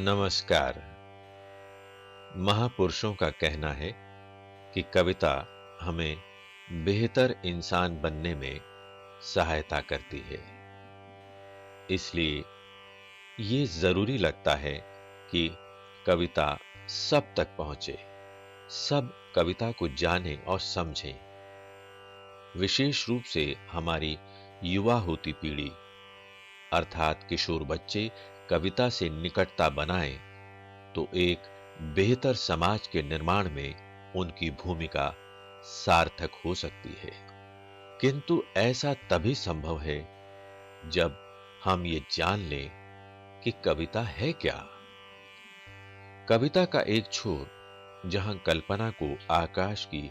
नमस्कार। महापुरुषों का कहना है कि कविता हमें बेहतर इंसान बनने में सहायता करती है। इसलिए ये जरूरी लगता है कि कविता सब तक पहुंचे, सब कविता को जानें और समझें। विशेष रूप से हमारी युवा होती पीढ़ी अर्थात किशोर बच्चे कविता से निकटता बनाएं तो एक बेहतर समाज के निर्माण में उनकी भूमिका सार्थक हो सकती है। किंतु ऐसा तभी संभव है जब हम ये जान लें कि कविता है क्या। कविता का एक छोर जहां कल्पना को आकाश की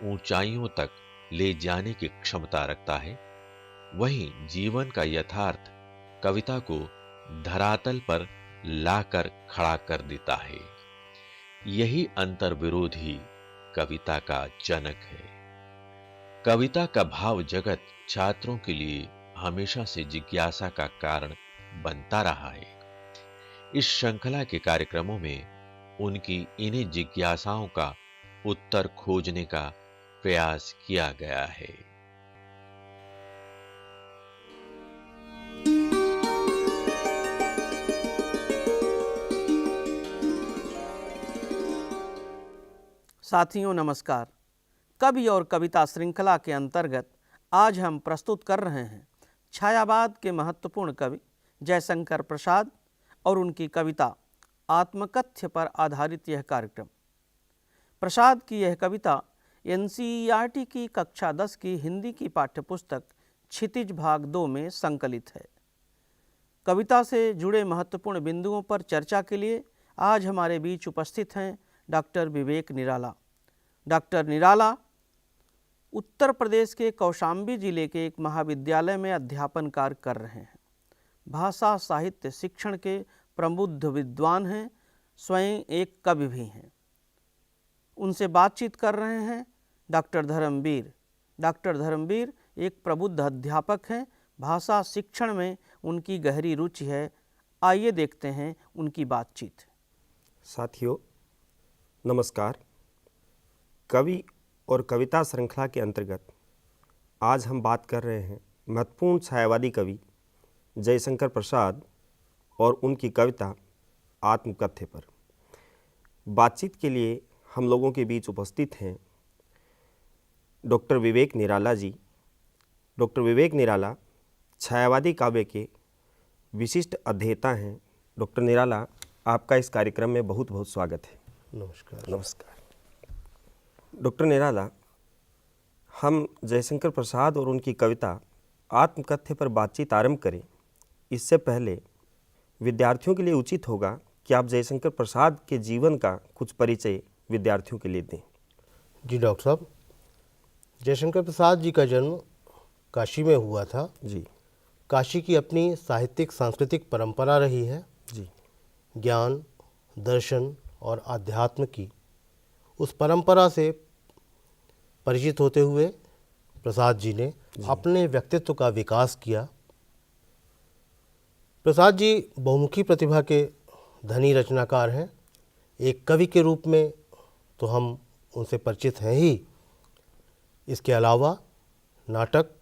ऊंचाइयों तक ले जाने की क्षमता रखता है, वहीं जीवन का यथार्थ कविता को धरातल पर लाकर खड़ा कर देता है। यही अंतर्विरोध ही कविता का जनक है। कविता का भाव जगत छात्रों के लिए हमेशा से जिज्ञासा का कारण बनता रहा है। इस श्रृंखला के कार्यक्रमों में उनकी इन्हीं जिज्ञासाओं का उत्तर खोजने का प्रयास किया गया है। साथियों नमस्कार। कवि और कविता श्रृंखला के अंतर्गत आज हम प्रस्तुत कर रहे हैं छायावाद के महत्वपूर्ण कवि जयशंकर प्रसाद और उनकी कविता आत्मकथ्य पर आधारित यह कार्यक्रम। प्रसाद की यह कविता एनसीईआरटी की कक्षा 10 की हिंदी की पाठ्यपुस्तक क्षितिज भाग 2 में संकलित है। कविता से जुड़े महत्वपूर्ण बिंदुओं पर चर्चा के लिए आज हमारे बीच उपस्थित हैं डॉक्टर विवेक निराला। डॉक्टर निराला उत्तर प्रदेश के कौशाम्बी जिले के एक महाविद्यालय में अध्यापन कार्य कर रहे हैं। भाषा साहित्य शिक्षण के प्रबुद्ध विद्वान हैं, स्वयं एक कवि भी हैं। उनसे बातचीत कर रहे हैं डॉक्टर धर्मवीर। डॉक्टर धर्मवीर एक प्रबुद्ध अध्यापक हैं। भाषा शिक्षण में उनकी गहरी रुचि है। आइए देखते हैं उनकी बातचीत। साथियों नमस्कार। कवि और कविता श्रृंखला के अंतर्गत आज हम बात कर रहे हैं महत्वपूर्ण छायावादी कवि जयशंकर प्रसाद और उनकी कविता आत्मकथ्य पर। बातचीत के लिए हम लोगों के बीच उपस्थित हैं डॉक्टर विवेक निराला जी। डॉक्टर विवेक निराला छायावादी काव्य के विशिष्ट अध्येता हैं। डॉक्टर निराला, आपका इस कार्यक्रम में बहुत बहुत स्वागत है। नमस्कार। नमस्कार। डॉक्टर निराला, हम जयशंकर प्रसाद और उनकी कविता आत्मकथ्य पर बातचीत आरंभ करें इससे पहले विद्यार्थियों के लिए उचित होगा कि आप जयशंकर प्रसाद के जीवन का कुछ परिचय विद्यार्थियों के लिए दें। जी डॉक्टर साहब, जयशंकर प्रसाद जी का जन्म काशी में हुआ था। जी। काशी की अपनी साहित्यिक सांस्कृतिक परंपरा रही है। जी। ज्ञान, दर्शन और आध्यात्म की उस परंपरा से परिचित होते हुए प्रसाद जी ने अपने व्यक्तित्व का विकास किया। प्रसाद जी बहुमुखी प्रतिभा के धनी रचनाकार हैं। एक कवि के रूप में तो हम उनसे परिचित हैं ही, इसके अलावा नाटक,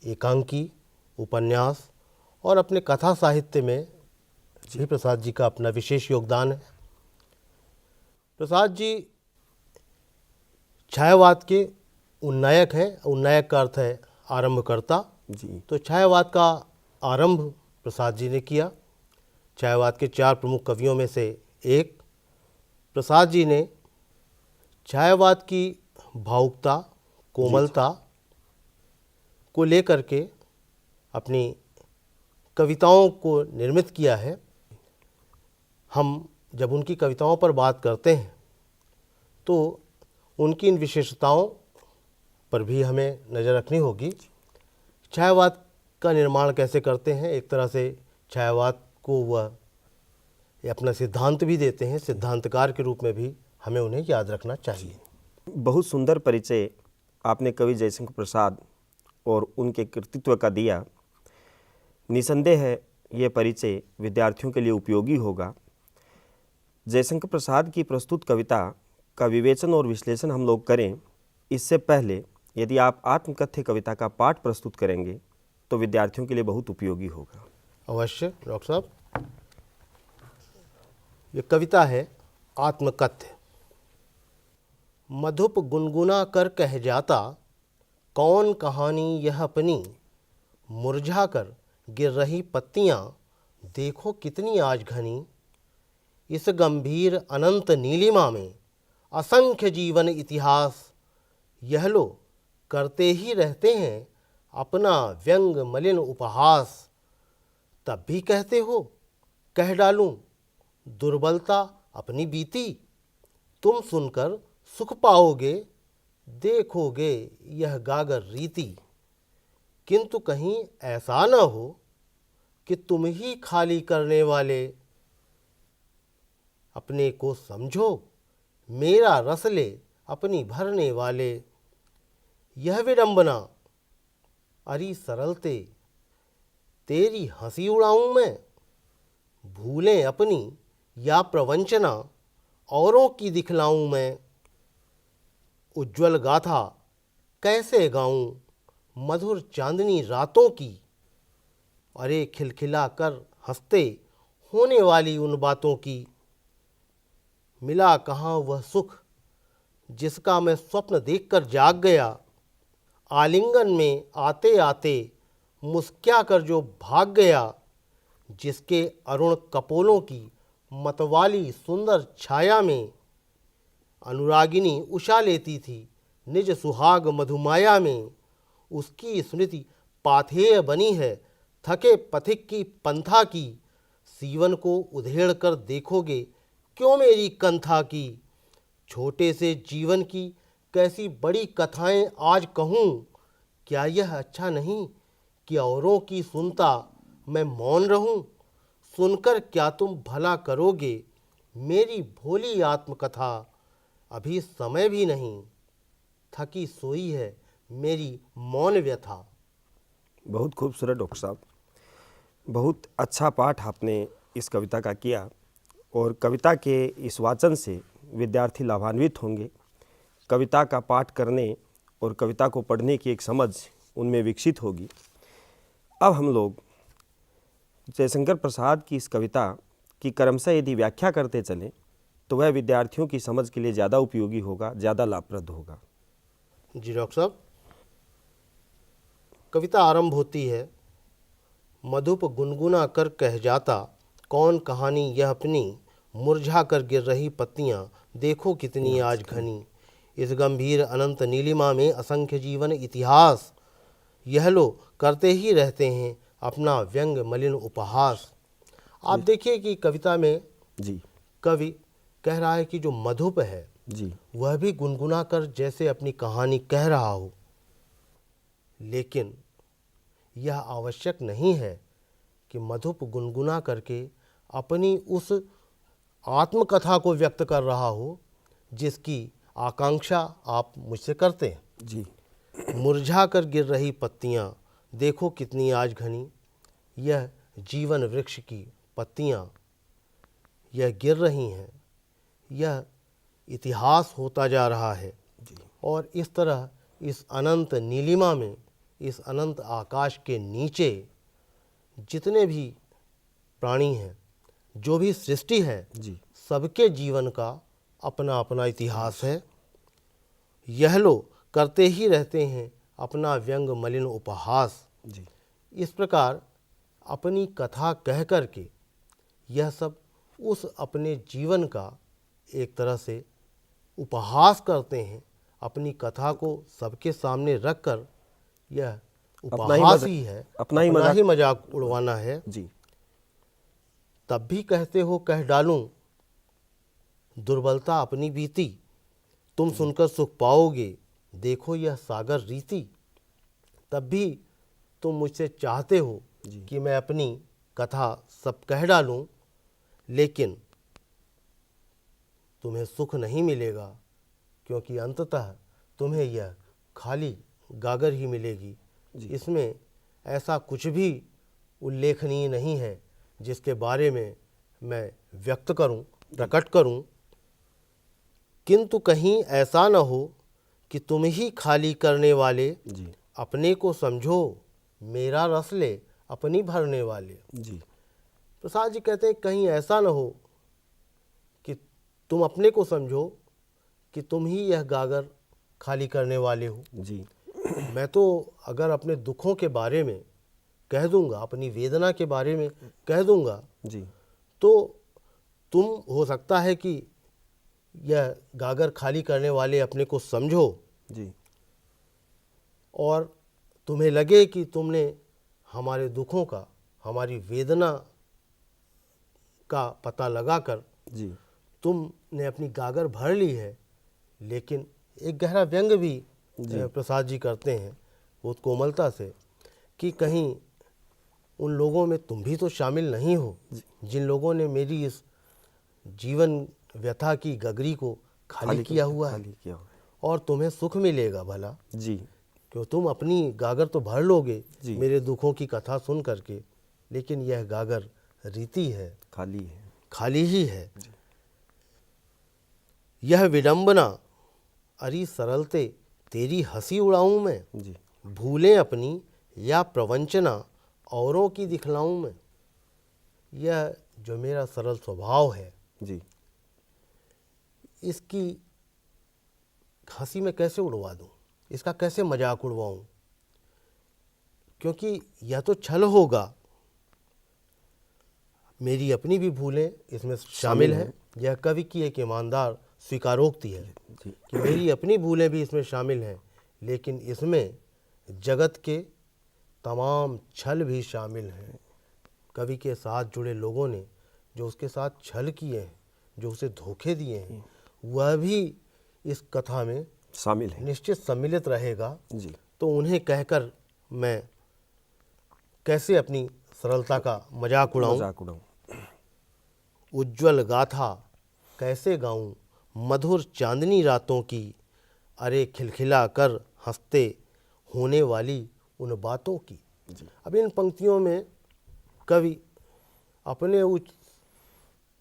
एकांकी, उपन्यास और अपने कथा साहित्य में भी प्रसाद जी का अपना विशेष योगदान है। प्रसाद जी छायावाद के उन्नायक हैं। उन्नायक का अर्थ है आरंभकर्ता। जी। तो छायावाद का आरंभ प्रसाद जी ने किया। छायावाद के 4 प्रमुख कवियों में से एक प्रसाद जी ने छायावाद की भावुकता, कोमलता को लेकर के अपनी कविताओं को निर्मित किया है। हम जब उनकी कविताओं पर बात करते हैं तो उनकी इन विशेषताओं पर भी हमें नज़र रखनी होगी। छायावाद का निर्माण कैसे करते हैं, एक तरह से छायावाद को वह अपना सिद्धांत भी देते हैं। सिद्धांतकार के रूप में भी हमें उन्हें याद रखना चाहिए। बहुत सुंदर परिचय आपने कवि जयशंकर प्रसाद और उनके कृतित्व का दिया। निसंदेह है ये परिचय विद्यार्थियों के लिए उपयोगी होगा। जयशंकर प्रसाद की प्रस्तुत कविता का विवेचन और विश्लेषण हम लोग करें, इससे पहले यदि आप आत्मकथ्य कविता का पाठ प्रस्तुत करेंगे तो विद्यार्थियों के लिए बहुत उपयोगी होगा। अवश्य डॉक्टर साहब। ये कविता है आत्मकथ्य। मधुप गुनगुना कर कह जाता, कौन कहानी यह अपनी, मुरझा कर गिर रही पत्तियां, देखो कितनी आज घनी। इस गंभीर अनंत नीलिमा में असंख्य जीवन इतिहास, यह लो करते ही रहते हैं अपना व्यंग मलिन उपहास। तब भी कहते हो कह डालूं दुर्बलता अपनी बीती, तुम सुनकर सुख पाओगे, देखोगे यह गागर रीति। किंतु कहीं ऐसा न हो कि तुम ही खाली करने वाले, अपने को समझो मेरा रस ले अपनी भरने वाले। यह विडंबना अरी सरलते, तेरी हंसी उड़ाऊं मैं, भूलें अपनी या प्रवंचना औरों की दिखलाऊं मैं। उज्ज्वल गाथा कैसे गाऊं मधुर चांदनी रातों की, अरे खिलखिला कर हंसते होने वाली उन बातों की। मिला कहाँ वह सुख जिसका मैं स्वप्न देखकर जाग गया, आलिंगन में आते आते मुस्क्या कर जो भाग गया। जिसके अरुण कपोलों की मतवाली सुंदर छाया में, अनुरागिनी उषा लेती थी निज सुहाग मधुमाया में। उसकी स्मृति पाथेय बनी है थके पथिक की पंथा की, सीवन को उधेड़ कर देखोगे क्यों मेरी कंथा की। छोटे से जीवन की कैसी बड़ी कथाएं आज कहूँ, क्या यह अच्छा नहीं कि औरों की सुनता मैं मौन रहूं। सुनकर क्या तुम भला करोगे मेरी भोली आत्मकथा, अभी समय भी नहीं थकी सोई है मेरी मौन व्यथा। बहुत खूबसूरत डॉक्टर साहब, बहुत अच्छा पाठ आपने इस कविता का किया और कविता के इस वाचन से विद्यार्थी लाभान्वित होंगे। कविता का पाठ करने और कविता को पढ़ने की एक समझ उनमें विकसित होगी। अब हम लोग जयशंकर प्रसाद की इस कविता की क्रमशः यदि व्याख्या करते चलें तो वह विद्यार्थियों की समझ के लिए ज़्यादा उपयोगी होगा, ज़्यादा लाभप्रद होगा। जी डॉक्टर साहब, कविता आरंभ होती है, मधुप गुनगुना कर कह जाता, कौन कहानी यह अपनी, मुरझा कर गिर रही पत्तियां, देखो कितनी आज घनी। इस गंभीर अनंत नीलिमा में असंख्य जीवन इतिहास, यह लो करते ही रहते हैं अपना व्यंग मलिन उपहास। आप देखिए कि कविता में जी कवि कह रहा है कि जो मधुप है जी वह भी गुनगुना कर जैसे अपनी कहानी कह रहा हो, लेकिन यह आवश्यक नहीं है कि मधुप गुनगुना करके अपनी उस आत्मकथा को व्यक्त कर रहा हो जिसकी आकांक्षा आप मुझसे करते हैं। जी मुरझा कर गिर रही पत्तियां, देखो कितनी आज घनी। यह जीवन वृक्ष की पत्तियां यह गिर रही हैं, यह इतिहास होता जा रहा है। और इस तरह इस अनंत नीलिमा में, इस अनंत आकाश के नीचे जितने भी प्राणी हैं, जो भी सृष्टि है, जी सबके जीवन का अपना अपना इतिहास है। यह लो करते ही रहते हैं अपना व्यंग मलिन उपहास। जी इस प्रकार अपनी कथा कह कर के यह सब उस अपने जीवन का एक तरह से उपहास करते हैं। अपनी कथा को सबके सामने रखकर यह उपहास ही है, अपना ही मजाक उड़वाना है। जी तब भी कहते हो कह डालूं दुर्बलता अपनी बीती, तुम सुनकर सुख पाओगे, देखो यह सागर रीति। तब भी तुम मुझसे चाहते हो कि मैं अपनी कथा सब कह डालूं, लेकिन तुम्हें सुख नहीं मिलेगा, क्योंकि अंततः तुम्हें यह खाली गागर ही मिलेगी। इसमें ऐसा कुछ भी उल्लेखनीय नहीं है जिसके बारे में मैं व्यक्त करूं। प्रकट करूं, किंतु कहीं ऐसा न हो कि तुम ही खाली करने वाले जी अपने को समझो, मेरा रस ले अपनी भरने वाले। जी प्रसाद जी कहते हैं कहीं ऐसा न हो कि तुम अपने को समझो कि तुम ही यह गागर खाली करने वाले हो। जी मैं तो अगर अपने दुखों के बारे में कह दूंगा, अपनी वेदना के बारे में कह दूंगा, जी तो तुम हो सकता है कि यह गागर खाली करने वाले अपने को समझो जी और तुम्हें लगे कि तुमने हमारे दुखों का, हमारी वेदना का पता लगाकर जी तुमने अपनी गागर भर ली है। लेकिन एक गहरा व्यंग भी प्रसाद जी करते हैं बहुत कोमलता से कि कहीं उन लोगों में तुम भी तो शामिल नहीं हो जिन लोगों ने मेरी इस जीवन व्यथा की गगरी को खाली किया हुआ है, खाली किया हुआ और तुम्हें सुख मिलेगा भला, है। जी क्यों तुम अपनी गागर तो भर लोगे जी। मेरे दुखों की कथा सुन करके, लेकिन यह गागर रीति है, खाली है। खाली ही है। यह विडंबना अरी सरलते तेरी हंसी उड़ाऊं मैं, जी भूलें अपनी या प्रवंचना औरों की दिखलाऊं मैं। यह जो मेरा सरल स्वभाव है, जी इसकी हंसी मैं कैसे उड़वा दूं, इसका कैसे मजाक उड़वाऊं, क्योंकि यह तो छल होगा। मेरी अपनी भी भूलें इसमें शामिल हैं। यह कवि की एक ईमानदार स्वीकारोक्ति है जी कि मेरी अपनी भूलें भी इसमें शामिल हैं, लेकिन इसमें जगत के तमाम छल भी शामिल हैं। कवि के साथ जुड़े लोगों ने जो उसके साथ छल किए हैं, जो उसे धोखे दिए हैं, वह भी इस कथा में शामिल है। निश्चित सम्मिलित रहेगा। जी तो उन्हें कहकर मैं कैसे अपनी सरलता का मजाक उड़ाऊं। मजाक उड़ाऊं। उज्ज्वल गाथा कैसे गाऊं, मधुर चांदनी रातों की, अरे खिलखिला कर हंसते होने वाली उन बातों की। अब इन पंक्तियों में कवि अपने उस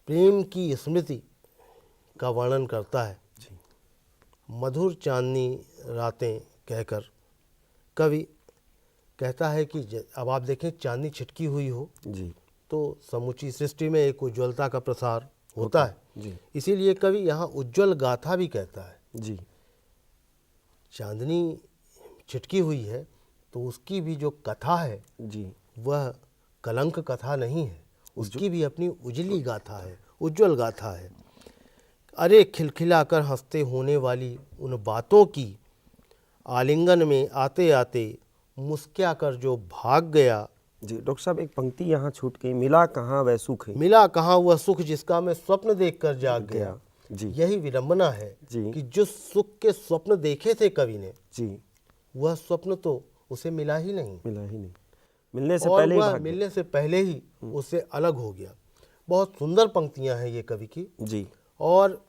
प्रेम की स्मृति का वर्णन करता है। मधुर चांदनी रातें कहकर कवि कहता है कि अब आप देखें चांदनी छिटकी हुई हो जी तो समूची सृष्टि में एक उज्ज्वलता का प्रसार होता है। जी इसीलिए कवि यहाँ उज्ज्वल गाथा भी कहता है। जी चांदनी छिटकी हुई है तो उसकी भी जो कथा है जी वह कलंक कथा नहीं है, उसकी भी अपनी उजली गाथा है, उज्ज्वल गाथा है। अरे खिलखिला कर हंसते होने वाली उन बातों की, आलिंगन में आते आते मुस्किया कर जो भाग गया। जी डॉक्टर साहब, एक पंक्ति यहाँ छूट गई, मिला कहाँ वह सुख है। मिला कहाँ वह सुख जिसका मैं स्वप्न देखकर जाग गया। जी यही विडंबना है जी। कि जो सुख के स्वप्न देखे थे कवि ने, जी वह स्वप्न तो उसे मिला ही नहीं, मिला ही नहीं, मिलने से और पहले ही वह भाग गया। मिलने से पहले ही उससे अलग हो गया। बहुत सुंदर पंक्तियां हैं ये कवि की, जी और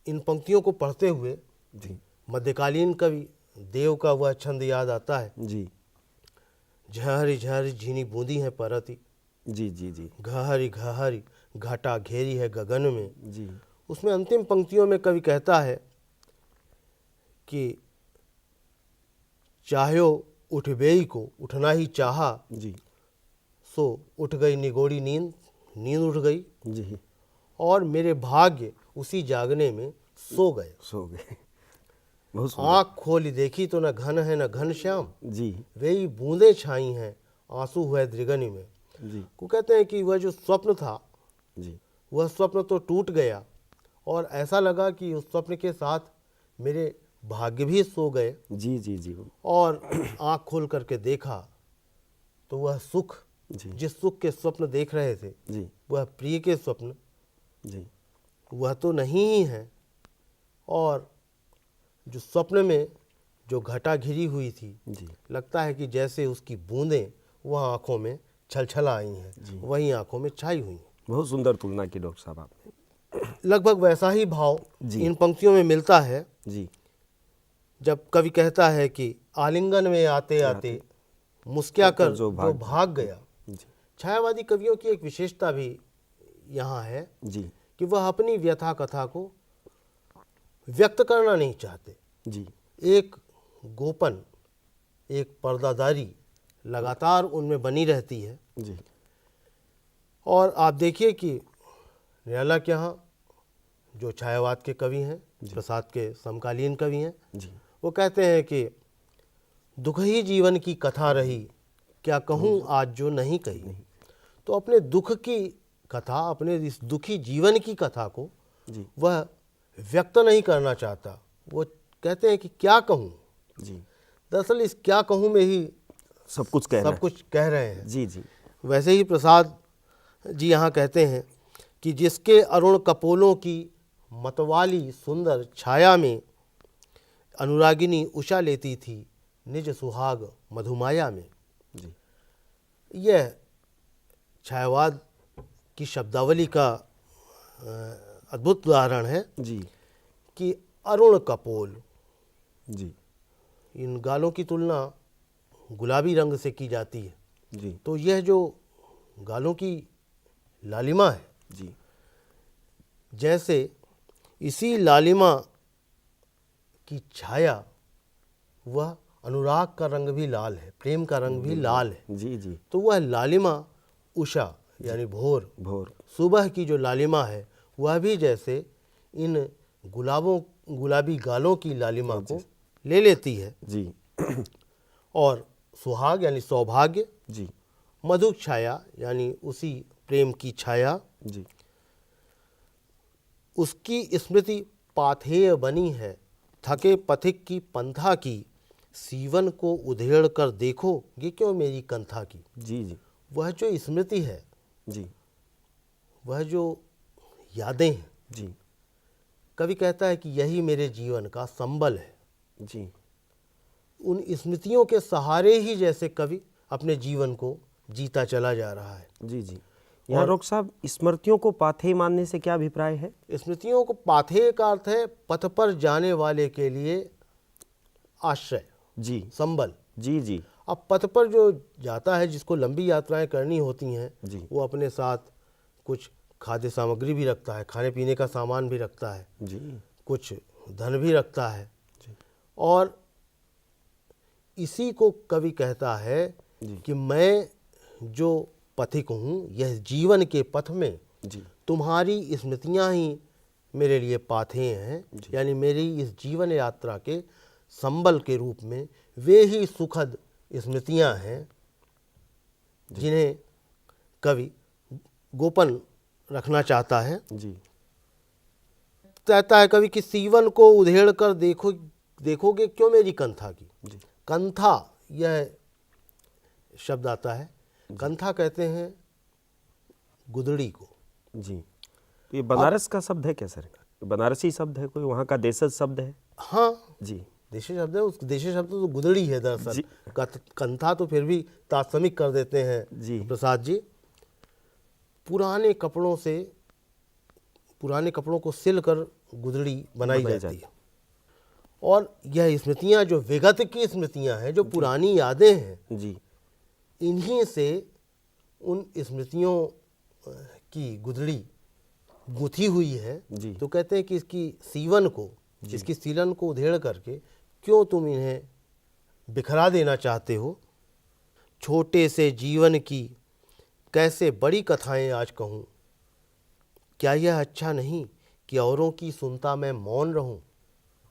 इन पंक्तियों को पढ़ते हुए जी मध्यकालीन कवि देव का वह छंद याद आता है। जी झहरी झहरी झीनी बूंदी है परती, जी जी जी घहरी घहरी घटा घेरी है गगन में। जी उसमें अंतिम पंक्तियों में कवि कहता है कि चाह्यो उठबेई को उठना ही चाहा, जी सो उठ गई निगोड़ी नींद, नींद उठ गई, जी और मेरे भाग्य उसी जागने में सो गए। सो गए। बहुत सुंदर। आँख खोली देखी तो न घन है न घन श्याम, जी वही बूंदें छाई हैं आंसू हुए दृगनि में। जी को कहते हैं कि वह जो स्वप्न था जी वह स्वप्न तो टूट गया, और ऐसा लगा कि उस स्वप्न के साथ मेरे भाग्य भी सो गए। जी जी जी और आँख खोल करके देखा तो वह सुख, जी जिस सुख के स्वप्न देख रहे थे, जी वह प्रिय के स्वप्न जी वह तो नहीं ही है। और जो स्वप्न में जो घटा घिरी हुई थी, जी लगता है कि जैसे उसकी बूंदें वह आँखों में छलछला आई हैं, वही आँखों में छाई हुई हैं। बहुत सुंदर तुलना की डॉक्टर साहब आपने। लगभग वैसा ही भाव जी। इन पंक्तियों में मिलता है जी जब कवि कहता है कि आलिंगन में आते आते मुस्किया कर जो भाग गया। जी छायावादी कवियों की एक विशेषता भी यहाँ है जी कि वह अपनी व्यथा कथा को व्यक्त करना नहीं चाहते। जी एक गोपन, एक पर्दादारी लगातार उनमें बनी रहती है। जी और आप देखिए कि निराला के यहाँ जो छायावाद के कवि हैं, प्रसाद के समकालीन कवि हैं, जी वो कहते हैं कि दुख ही जीवन की कथा रही, क्या कहूँ आज जो नहीं कही। तो अपने दुख की कथा, अपने इस दुखी जीवन की कथा को जी वह व्यक्त नहीं करना चाहता। वो कहते हैं कि क्या कहूँ। जी दरअसल इस क्या कहूँ में ही सब कुछ कह रहा सब कुछ कह रहे हैं। है। जी जी वैसे ही प्रसाद जी यहाँ कहते हैं कि जिसके अरुण कपोलों की मतवाली सुंदर छाया में अनुरागिनी उषा लेती थी निज सुहाग मधुमाया में। जी यह छायावाद की शब्दावली का अद्भुत उदाहरण है जी कि अरुण कपोल, जी इन गालों की तुलना गुलाबी रंग से की जाती है। जी तो यह जो गालों की लालिमा है, जी जैसे इसी लालिमा की छाया, वह अनुराग का रंग भी लाल है, प्रेम का रंग भी लाल है। जी जी तो वह लालिमा उषा यानी भोर, भोर सुबह की जो लालिमा है, वह भी जैसे इन गुलाबी गालों की लालिमा को ले लेती है। जी और सुहाग यानी सौभाग्य, जी मधु छाया यानी उसी प्रेम की छाया, जी उसकी स्मृति पाथेय बनी है, थके पथिक की पंथा की, सीवन को उधेड़ कर देखो ये क्यों मेरी कंथा की। जी जी वह जो स्मृति है, जी वह जो यादें हैं, जी कवि कहता है कि यही मेरे जीवन का संबल है। जी उन स्मृतियों के सहारे ही जैसे कवि अपने जीवन को जीता चला जा रहा है। जी जी यहाँ डॉक्टर साहब, स्मृतियों को पाथेय मानने से क्या अभिप्राय है? स्मृतियों को पाथेय का अर्थ है पथ पर जाने वाले के लिए आश्रय, जी संबल। जी जी अब पथ पर जो जाता है, जिसको लंबी यात्राएं करनी होती हैं, जी वो अपने साथ कुछ खाद्य सामग्री भी रखता है, खाने पीने का सामान भी रखता है, जी कुछ धन भी रखता है। जी और इसी को कवि कहता है कि मैं जो पथिक हूँ, यह जीवन के पथ में जी तुम्हारी स्मृतियाँ ही मेरे लिए पाथेय हैं, यानी मेरी इस जीवन यात्रा के संबल के रूप में वे ही सुखद स्मृतियाँ हैं जिन्हें कवि गोपन रखना चाहता है। जी कहता है कवि कि सीवन को उधेड़ कर देखोगे क्यों मेरी कंथा की। जी कंथा, यह शब्द आता है, कंथा कहते हैं गुदड़ी को। जी तो ये बनारस का शब्द है क्या सर? बनारसी शब्द है, कोई वहाँ का देशज शब्द है? हाँ, जी देशी शब्द है। उस देशी शब्द तो गुदड़ी है दरअसल। जी। कंथा तो फिर भी तात्समिक कर देते हैं जी। प्रसाद जी। पुराने कपड़ों को सिलकर गुदड़ी बनाई जाती है। और यह स्मृतियाँ जो विगत की स्मृतियाँ हैं, जो पुरानी यादें हैं, जी इन्हीं से उन स्मृतियों की गुदड़ी गुथी हुई है। जी। तो कहते हैं कि इसकी सीलन को उधेड़ करके क्यों तुम इन्हें बिखरा देना चाहते हो। छोटे से जीवन की कैसे बड़ी कथाएं आज कहूँ, क्या यह अच्छा नहीं कि औरों की सुनता मैं मौन रहूं।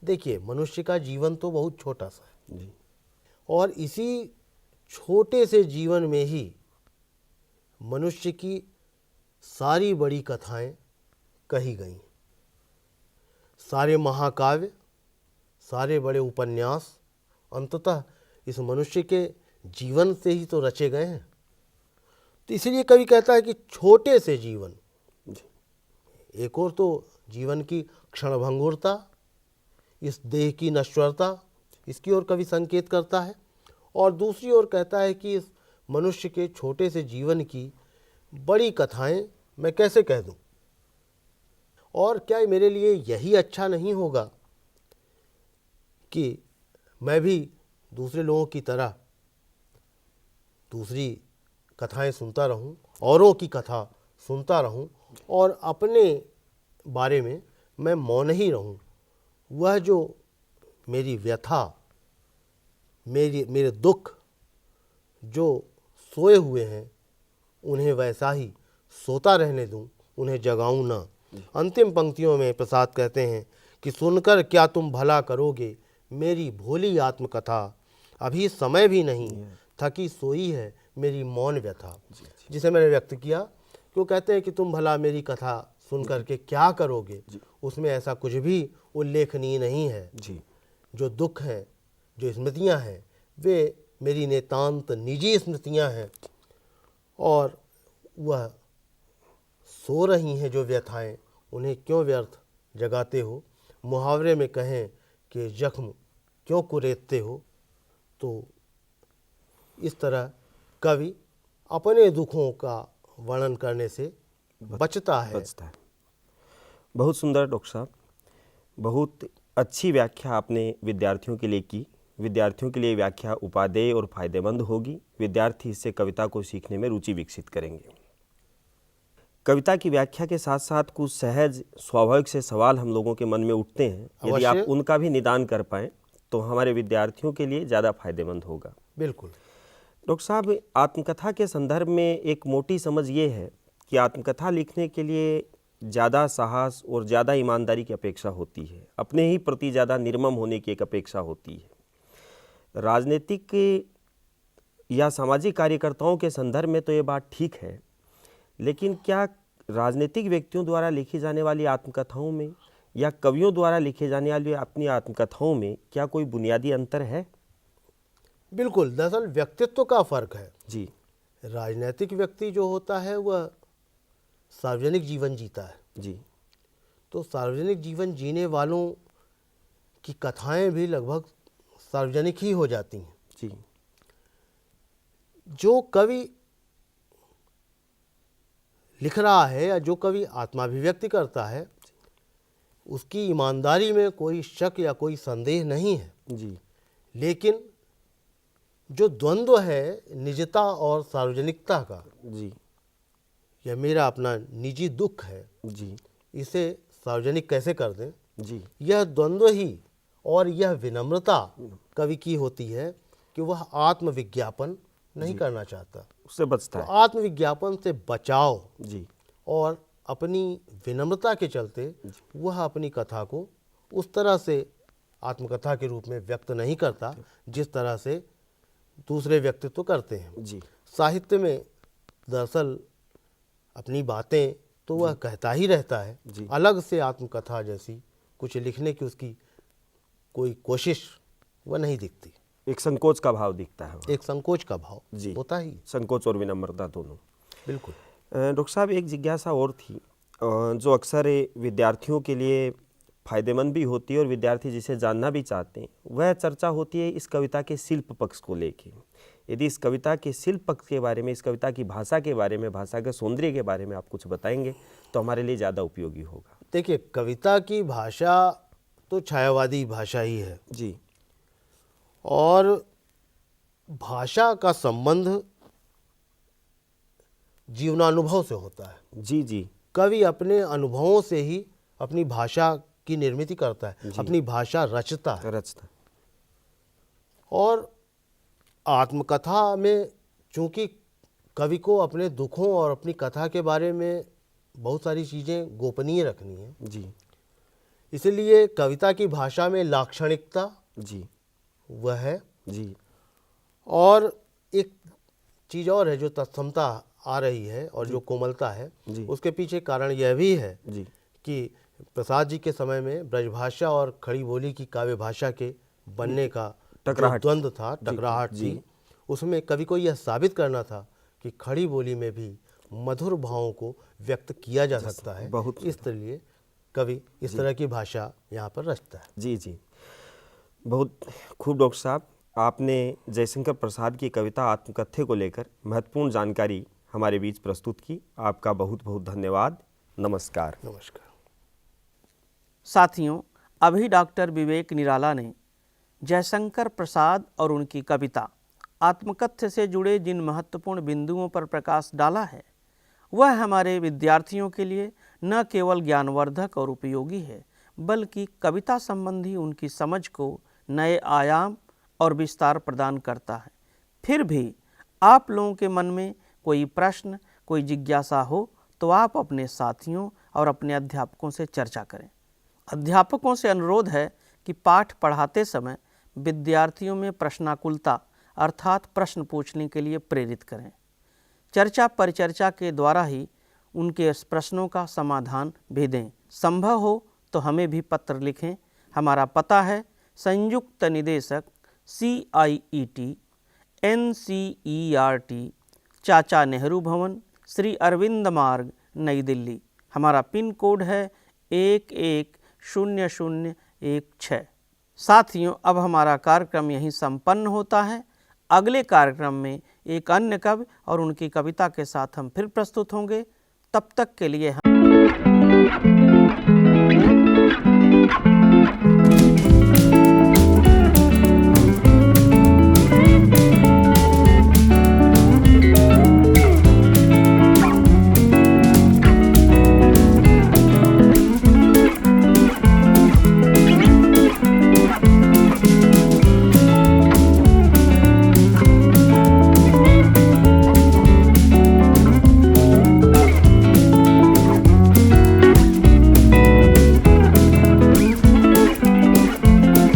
देखिए, मनुष्य का जीवन तो बहुत छोटा सा है, जी और इसी छोटे से जीवन में ही मनुष्य की सारी बड़ी कथाएं कही गई। सारे महाकाव्य, सारे बड़े उपन्यास अंततः इस मनुष्य के जीवन से ही तो रचे गए हैं। तो इसलिए कवि कहता है कि छोटे से जीवन, एक और तो जीवन की क्षणभंगुरता, इस देह की नश्वरता, इसकी ओर कवि संकेत करता है, और दूसरी ओर कहता है कि इस मनुष्य के छोटे से जीवन की बड़ी कथाएं मैं कैसे कह दूं, और क्या मेरे लिए यही अच्छा नहीं होगा कि मैं भी दूसरे लोगों की तरह दूसरी कथाएं सुनता रहूं, औरों की कथा सुनता रहूं, और अपने बारे में मैं मौन ही रहूं। वह जो मेरी व्यथा, मेरे दुख जो सोए हुए हैं, उन्हें वैसा ही सोता रहने दूं, उन्हें जगाऊं ना। अंतिम पंक्तियों में प्रसाद कहते हैं कि सुनकर क्या तुम भला करोगे मेरी भोली आत्मकथा, अभी समय भी नहीं थकी सोई है मेरी मौन व्यथा। जिसे मैंने व्यक्त किया कि वो कहते हैं कि तुम भला मेरी कथा सुन करके क्या करोगे, उसमें ऐसा कुछ भी उल्लेखनीय नहीं है। जो दुख है, जो स्मृतियां हैं, वे मेरी नितांत निजी स्मृतियां हैं, और वह सो रही हैं जो व्यथाएं, उन्हें क्यों व्यर्थ जगाते हो। मुहावरे में कहें कि जख्म क्यों कुरेदते हो। तो इस तरह कवि अपने दुखों का वर्णन करने से बचता है। बहुत सुंदर डॉक्टर साहब, बहुत अच्छी व्याख्या आपने विद्यार्थियों के लिए की। विद्यार्थियों के लिए व्याख्या उपादेय और फायदेमंद होगी। विद्यार्थी इससे कविता को सीखने में रुचि विकसित करेंगे। कविता की व्याख्या के साथ साथ कुछ सहज स्वाभाविक से सवाल हम लोगों के मन में उठते हैं, यदि आप उनका भी निदान कर पाएँ तो हमारे विद्यार्थियों के लिए ज़्यादा फायदेमंद होगा। बिल्कुल डॉक्टर साहब, आत्मकथा के संदर्भ में एक मोटी समझ ये है कि आत्मकथा लिखने के लिए ज़्यादा साहस और ज़्यादा ईमानदारी की अपेक्षा होती है, अपने ही प्रति ज़्यादा निर्मम होने की एक अपेक्षा होती है। राजनीतिक या सामाजिक कार्यकर्ताओं के संदर्भ में तो ये बात ठीक है, लेकिन क्या राजनीतिक व्यक्तियों द्वारा लिखी जाने वाली आत्मकथाओं में या कवियों द्वारा लिखे जाने वाली अपनी आत्मकथाओं में क्या कोई बुनियादी अंतर है? बिल्कुल, दरअसल व्यक्तित्व का फर्क है जी। राजनीतिक व्यक्ति जो होता है वह सार्वजनिक जीवन जीता है जी। तो सार्वजनिक जीवन जीने वालों की कथाएं भी लगभग सार्वजनिक ही हो जाती हैं। जी। जो कवि लिख रहा है या जो कवि आत्माभिव्यक्ति करता है, उसकी ईमानदारी में कोई शक या कोई संदेह नहीं है। जी। लेकिन जो द्वंद्व है निजता और सार्वजनिकता का, जी। यह मेरा अपना निजी दुख है, जी। इसे सार्वजनिक कैसे कर दें, जी। यह द्वंद्व ही और यह विनम्रता कवि की होती है कि वह आत्मविज्ञापन नहीं करना चाहता, उससे बचता तो है। आत्मविज्ञापन से बचाव जी। और अपनी विनम्रता के चलते वह अपनी कथा को उस तरह से आत्मकथा के रूप में व्यक्त नहीं करता जिस तरह से दूसरे व्यक्तित्व करते हैं। जी। साहित्य में दरअसल अपनी बातें तो वह कहता ही रहता है, अलग से आत्मकथा जैसी कुछ लिखने की उसकी कोई कोशिश वह नहीं दिखती। एक संकोच का भाव दिखता है, एक संकोच का भाव जी होता ही। संकोच और विनम्रता दोनों। बिल्कुल। डॉक्टर साहब, एक जिज्ञासा और थी जो अक्सर विद्यार्थियों के लिए फायदेमंद भी होती है और विद्यार्थी जिसे जानना भी चाहते हैं, वह चर्चा होती है इस कविता के शिल्प पक्ष को लेके। यदि इस कविता के शिल्प पक्ष के बारे में, इस कविता की भाषा के बारे में, भाषा के सौंदर्य के बारे में आप कुछ बताएंगे तो हमारे लिए ज़्यादा उपयोगी होगा। देखिए, कविता की भाषा तो छायावादी भाषा ही है जी। और भाषा का संबंध जीवनानुभव से होता है। जी। जी। कवि अपने अनुभवों से ही अपनी भाषा की निर्मित करता है, अपनी भाषा रचता है। और आत्मकथा में चूंकि कवि को अपने दुखों और अपनी कथा के बारे में बहुत सारी चीज़ें गोपनीय रखनी है, जी, इसलिए कविता की भाषा में लाक्षणिकता जी, वह है। जी। और एक चीज़ और है जो तत्समता आ रही है और जो कोमलता है, उसके पीछे कारण यह भी है जी कि प्रसाद जी के समय में ब्रजभाषा और खड़ी बोली की काव्य भाषा के बनने का जो द्वंद्व था, टकराहट थी, उसमें कवि को यह साबित करना था कि खड़ी बोली में भी मधुर भावों को व्यक्त किया जा सकता है। इसलिए कवि इस तरह की भाषा यहाँ पर रचता है। जी जी, बहुत खूब डॉक्टर साहब, आपने जयशंकर प्रसाद की कविता आत्मकथ्य को लेकर महत्वपूर्ण जानकारी हमारे बीच प्रस्तुत की। आपका बहुत बहुत धन्यवाद। नमस्कार। नमस्कार। साथियों, अभी डॉक्टर विवेक निराला ने जयशंकर प्रसाद और उनकी कविता आत्मकथ्य से जुड़े जिन महत्वपूर्ण बिंदुओं पर प्रकाश डाला है, वह हमारे विद्यार्थियों के लिए न केवल ज्ञानवर्धक और उपयोगी है, बल्कि कविता संबंधी उनकी समझ को नए आयाम और विस्तार प्रदान करता है। फिर भी आप लोगों के मन में कोई प्रश्न, कोई जिज्ञासा हो तो आप अपने साथियों और अपने अध्यापकों से चर्चा करें। अध्यापकों से अनुरोध है कि पाठ पढ़ाते समय विद्यार्थियों में प्रश्नाकुलता अर्थात प्रश्न पूछने के लिए प्रेरित करें। चर्चा परिचर्चा के द्वारा ही उनके प्रश्नों का समाधान भी दें। संभव हो तो हमें भी पत्र लिखें। हमारा पता है संयुक्त निदेशक CIET NCERT चाचा नेहरू भवन, श्री अरविंद मार्ग, नई दिल्ली। हमारा पिन कोड है 110016। साथियों, अब हमारा कार्यक्रम यहीं संपन्न होता है। अगले कार्यक्रम में एक अन्य कवि और उनकी कविता के साथ हम फिर प्रस्तुत होंगे। तब तक के लिए हम